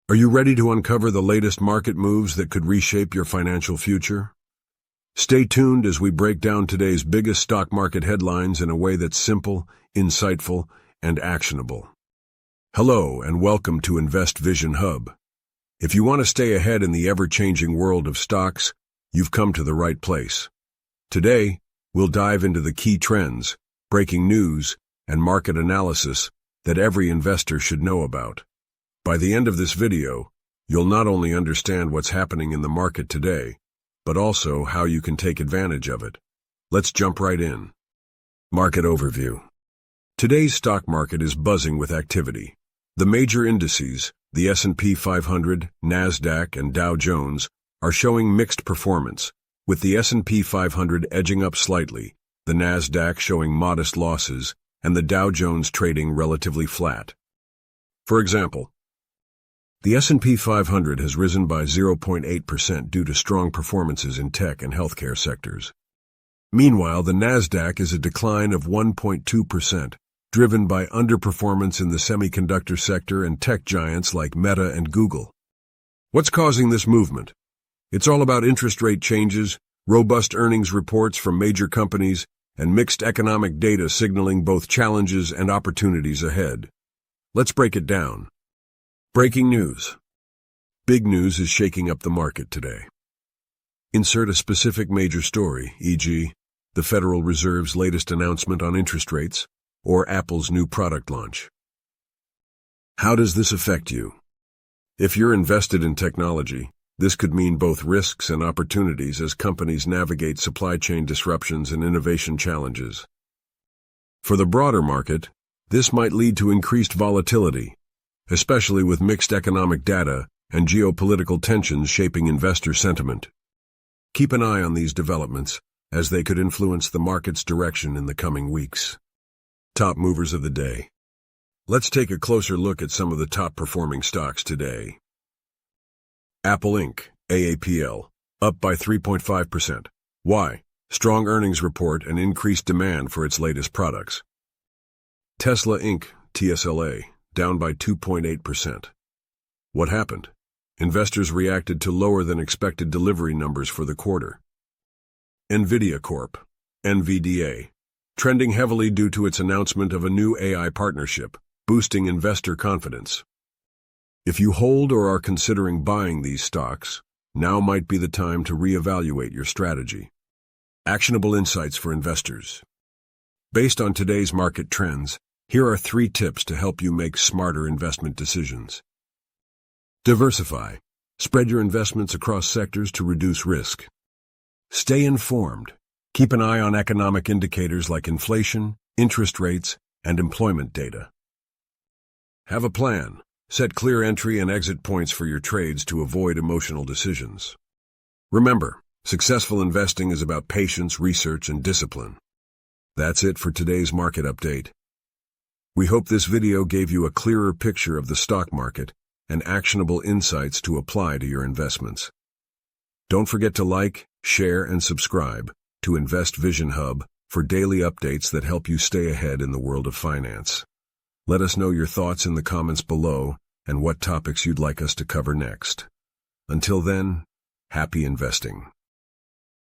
Are you ready to uncover the latest market moves that could reshape your financial future? Stay tuned as we break down today's biggest stock market headlines in a way that's simple, insightful, and actionable. Hello, and welcome to Invest Vision Hub. If you want to stay ahead in the ever-changing world of stocks, you've come to the right place. Today, we'll dive into the key trends, breaking news, and market analysis that every investor should know about. By the end of this video, you'll not only understand what's happening in the market today, but also how you can take advantage of it. Let's jump right in. Market overview. Today's stock market is buzzing with activity. The major indices, the S&P 500, NASDAQ, and Dow Jones, are showing mixed performance, with the S&P 500 edging up slightly, the NASDAQ showing modest losses, and the Dow Jones trading relatively flat. For example, the S&P 500 has risen by 0.8% due to strong performances in tech and healthcare sectors. Meanwhile, the NASDAQ is a decline of 1.2%, driven by underperformance in the semiconductor sector and tech giants like Meta and Google. What's causing this movement? It's all about interest rate changes, robust earnings reports from major companies, and mixed economic data signaling both challenges and opportunities ahead. Let's break it down. Breaking news. Big news is shaking up the market today. Insert a specific major story, e.g., the Federal Reserve's latest announcement on interest rates, or Apple's new product launch. How does this affect you? If you're invested in technology, this could mean both risks and opportunities as companies navigate supply chain disruptions and innovation challenges. For the broader market, this might lead to increased volatility, especially with mixed economic data and geopolitical tensions shaping investor sentiment. Keep an eye on these developments, as they could influence the market's direction in the coming weeks. Top movers of the day. Let's take a closer look at some of the top-performing stocks today. Apple Inc., AAPL, up by 3.5%. Why? Strong earnings report and increased demand for its latest products. Tesla Inc., TSLA, down by 2.8%. What happened? Investors reacted to lower than expected delivery numbers for the quarter. NVIDIA Corp., NVDA, trending heavily due to its announcement of a new AI partnership, boosting investor confidence. If you hold or are considering buying these stocks, now might be the time to reevaluate your strategy. Actionable insights for investors. Based on today's market trends, here are 3 tips to help you make smarter investment decisions. Diversify. Spread your investments across sectors to reduce risk. Stay informed. Keep an eye on economic indicators like inflation, interest rates, and employment data. Have a plan. Set clear entry and exit points for your trades to avoid emotional decisions. Remember, successful investing is about patience, research, and discipline. That's it for today's market update. We hope this video gave you a clearer picture of the stock market and actionable insights to apply to your investments. Don't forget to like, share, and subscribe to Invest Vision Hub for daily updates that help you stay ahead in the world of finance. Let us know your thoughts in the comments below and what topics you'd like us to cover next. Until then, happy investing.